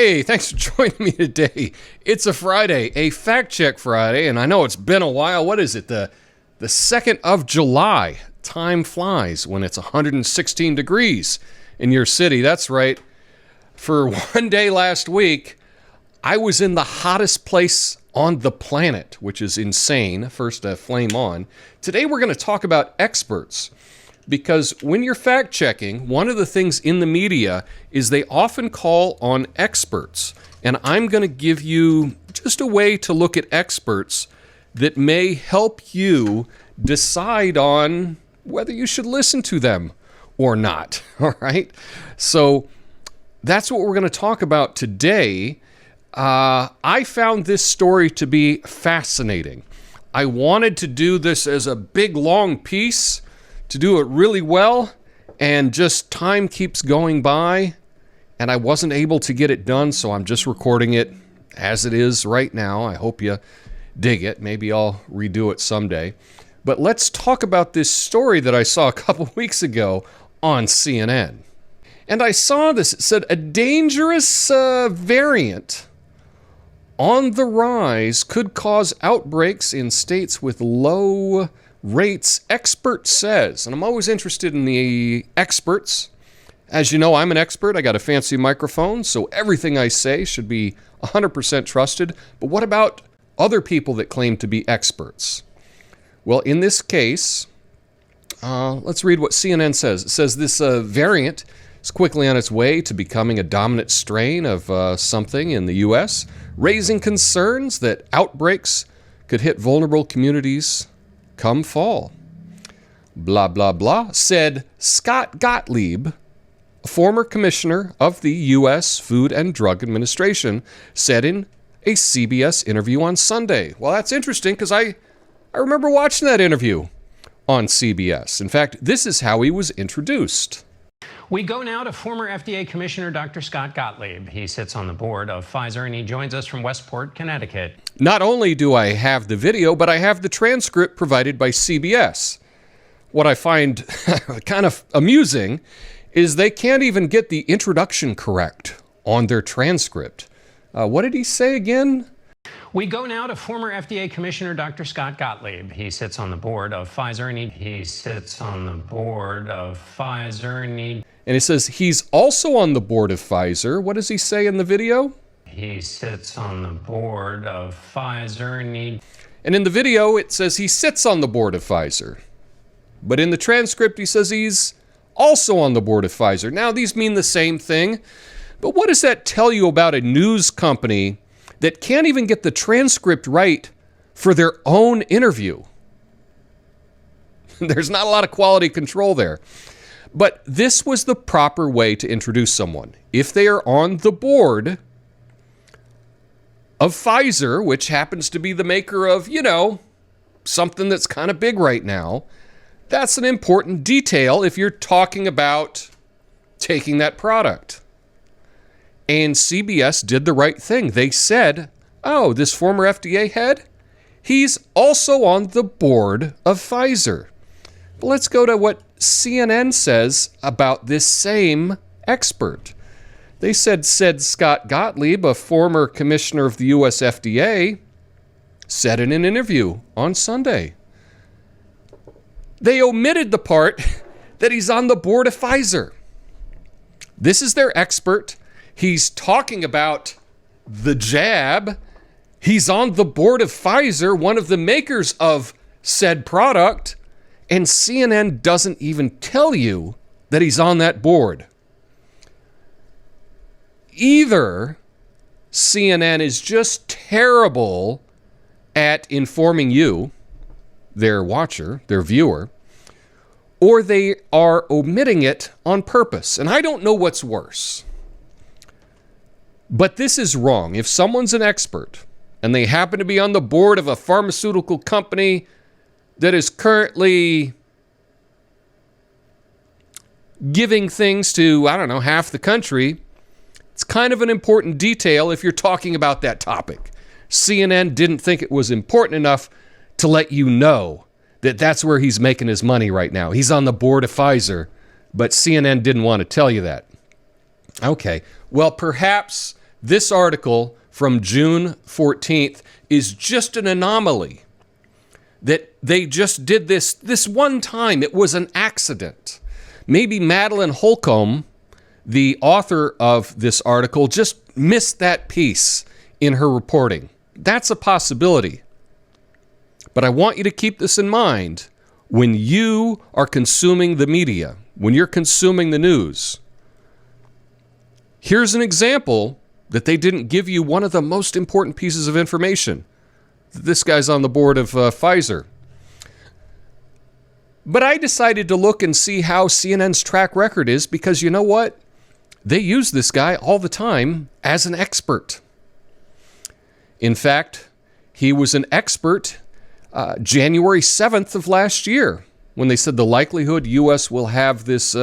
Hey, thanks for joining me today. It's a Friday, a fact check Friday, and I know it's been a while. What is it? The 2nd of July. Time flies when it's 116 degrees in your city. That's right. For one day last week, I was in the hottest place on the planet, which is insane. First, flame on. Today, we're going to talk about experts. Because when you're fact-checking, one of the things in the media is they often call on experts. And I'm going to give you just a way to look at experts that may help you decide on whether you should listen to them or not. All right? So that's what we're going to talk about today. I found this story to be fascinating. I wanted to do this as a big, long piece, to do it really well, and just time keeps going by, and I wasn't able to get it done, so I'm just recording it as it is right now. I hope you dig it. Maybe I'll redo it someday. But let's talk about this story that I saw a couple weeks ago on CNN. And I saw this. It said, a dangerous variant on the rise could cause outbreaks in states with low rates, expert says. And I'm always interested in the experts. As you know, I'm an expert. I got a fancy microphone, so everything I say should be 100% trusted. But what about other people that claim to be experts? Well, in this case, let's read what CNN says. It says this variant is quickly on its way to becoming a dominant strain of something in the U.S., raising concerns that outbreaks could hit vulnerable communities come fall. Blah, blah, blah, said Scott Gottlieb, a former commissioner of the U.S. Food and Drug Administration, said in a CBS interview on Sunday. Well, that's interesting because I remember watching that interview on CBS. In fact, this is how he was introduced. We go now to former FDA Commissioner Dr. Scott Gottlieb. He sits on the board of Pfizer, and he joins us from Westport, Connecticut. Not only do I have the video, but I have the transcript provided by CBS. What I find kind of amusing is they can't even get the introduction correct on their transcript. What did he say again? We go now to former FDA Commissioner Dr. Scott Gottlieb. He sits on the board of Pfizer, and he sits on the board of Pfizer, and it says he's also on the board of Pfizer. What does he say in the video? He sits on the board of Pfizer, and in the video, it says he sits on the board of Pfizer. But in the transcript, he says he's also on the board of Pfizer. Now, these mean the same thing, but what does that tell you about a news company that can't even get the transcript right for their own interview? There's not a lot of quality control there. But this was the proper way to introduce someone. If they are on the board of Pfizer, which happens to be the maker of, something that's kind of big right now, that's an important detail if you're talking about taking that product. And CBS did the right thing. They said, oh, this former FDA head, he's also on the board of Pfizer. But let's go to what CNN says about this same expert. They said Scott Gottlieb, a former commissioner of the U.S. FDA, said in an interview on Sunday. They omitted the part that he's on the board of Pfizer. This is their expert. He's talking about the jab. He's on the board of Pfizer, one of the makers of said product, and CNN doesn't even tell you that he's on that board. Either CNN is just terrible at informing you, their watcher, their viewer, or they are omitting it on purpose. And I don't know what's worse. But this is wrong. If someone's an expert and they happen to be on the board of a pharmaceutical company that is currently giving things to, half the country, it's kind of an important detail if you're talking about that topic. CNN didn't think it was important enough to let you know that that's where he's making his money right now. He's on the board of Pfizer, but CNN didn't want to tell you that. Okay, well, perhaps this article from June 14th is just an anomaly. That they just did this one time. It was an accident. Maybe Madeline Holcomb, the author of this article, just missed that piece in her reporting. That's a possibility. But I want you to keep this in mind when you are consuming the media, when you're consuming the news. Here's an example that they didn't give you one of the most important pieces of information. This guy's on the board of Pfizer. But I decided to look and see how CNN's track record is because you know what? They use this guy all the time as an expert. In fact, he was an expert January 7th of last year when they said the likelihood U.S. will have this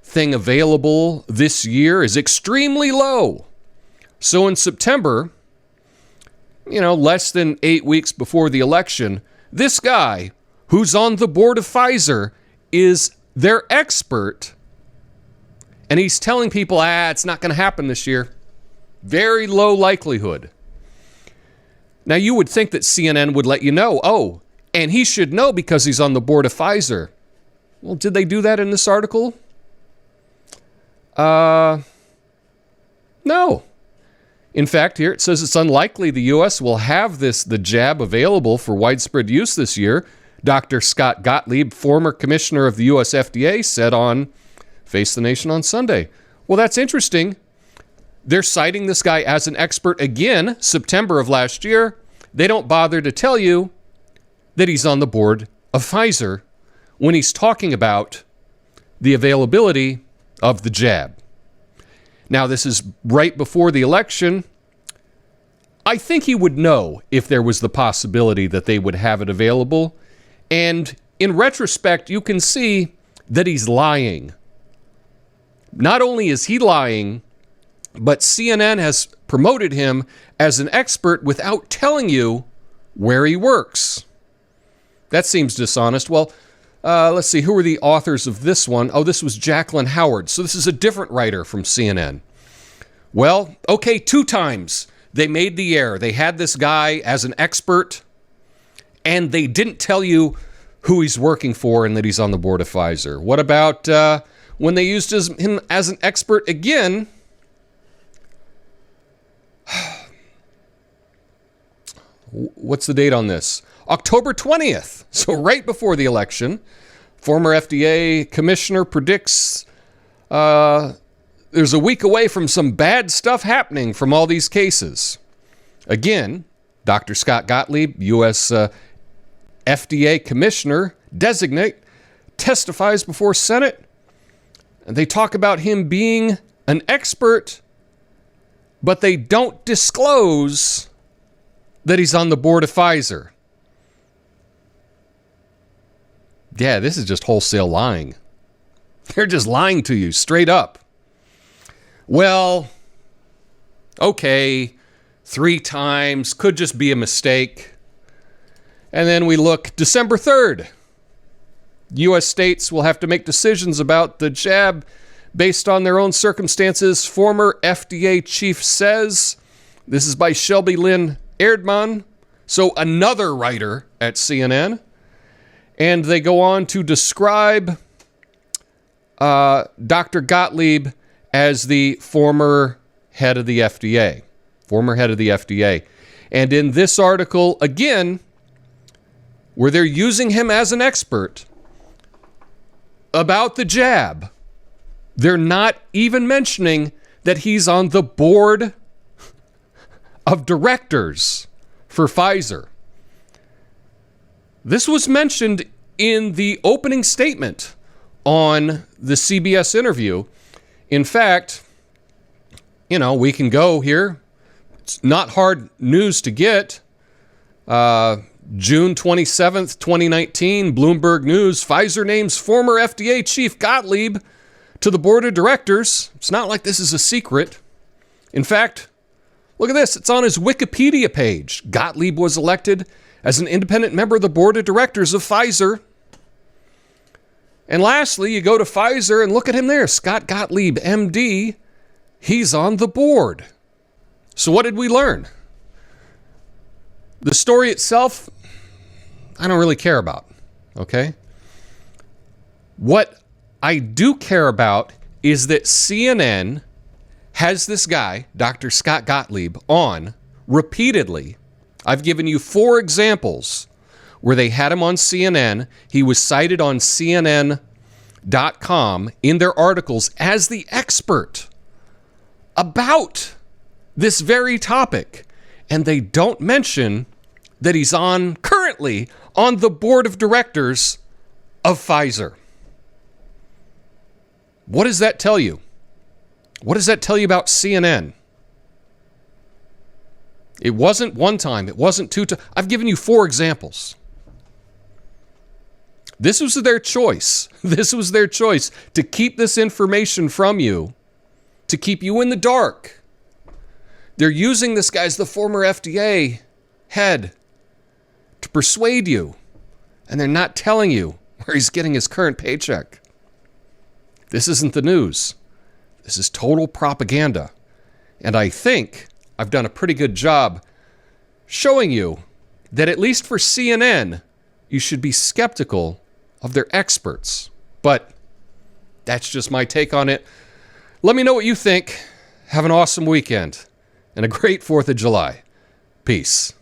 thing available this year is extremely low. So in September, less than 8 weeks before the election, this guy who's on the board of Pfizer is their expert. And he's telling people, it's not going to happen this year. Very low likelihood. Now, you would think that CNN would let you know, and he should know because he's on the board of Pfizer. Well, did they do that in this article? No. In fact, here it says it's unlikely the U.S. will have the jab available for widespread use this year. Dr. Scott Gottlieb, former commissioner of the U.S. FDA, said on Face the Nation on Sunday. Well, that's interesting. They're citing this guy as an expert again, September of last year. They don't bother to tell you that he's on the board of Pfizer when he's talking about the availability of the jab. Now, this is right before the election. I think he would know if there was the possibility that they would have it available. And in retrospect, you can see that he's lying. Not only is he lying, but CNN has promoted him as an expert without telling you where he works. That seems dishonest. Well, let's see. Who were the authors of this one? Oh, this was Jacqueline Howard. So this is a different writer from CNN. Well, okay, 2 times they made the error. They had this guy as an expert, and they didn't tell you who he's working for and that he's on the board of Pfizer. What about when they used him as an expert again? What's the date on this? October 20th. So right before the election, former FDA commissioner predicts there's a week away from some bad stuff happening from all these cases. Again, Dr. Scott Gottlieb, U.S. FDA commissioner designate, testifies before Senate. And they talk about him being an expert, but they don't disclose that he's on the board of Pfizer. Yeah, this is just wholesale lying. They're just lying to you straight up. Well, okay, 3 times, could just be a mistake. And then we look, December 3rd. U.S. states will have to make decisions about the jab based on their own circumstances. Former FDA chief says, this is by Shelby Lynn Erdmann, so another writer at CNN. And they go on to describe Dr. Gottlieb as the former head of the FDA. Former head of the FDA. And in this article, again, where they're using him as an expert about the jab, they're not even mentioning that he's on the board of directors for Pfizer. This was mentioned in the opening statement on the CBS interview. In fact, we can go here. It's not hard news to get. June 27th, 2019, Bloomberg News, Pfizer names former FDA chief Gottlieb to the board of directors. It's not like this is a secret. In fact, look at this. It's on his Wikipedia page. Gottlieb was elected as an independent member of the board of directors of Pfizer. And lastly, you go to Pfizer and look at him there. Scott Gottlieb, MD. He's on the board So what did we learn? The story itself, I don't really care about, okay? What I do care about is that CNN has this guy, Dr. Scott Gottlieb, on repeatedly. I've given you 4 examples where they had him on CNN. He was cited on CNN.com in their articles as the expert about this very topic. And they don't mention that he's currently on the board of directors of Pfizer. What does that tell you? What does that tell you about CNN? It wasn't one time. It wasn't 2 times. I've given you 4 examples. This was their choice. This was their choice to keep this information from you, to keep you in the dark. They're using this guy as the former FDA head to persuade you, and they're not telling you where he's getting his current paycheck. This isn't the news. This is total propaganda. And I think I've done a pretty good job showing you that at least for CNN, you should be skeptical of their experts. But that's just my take on it. Let me know what you think. Have an awesome weekend and a great 4th of July. Peace.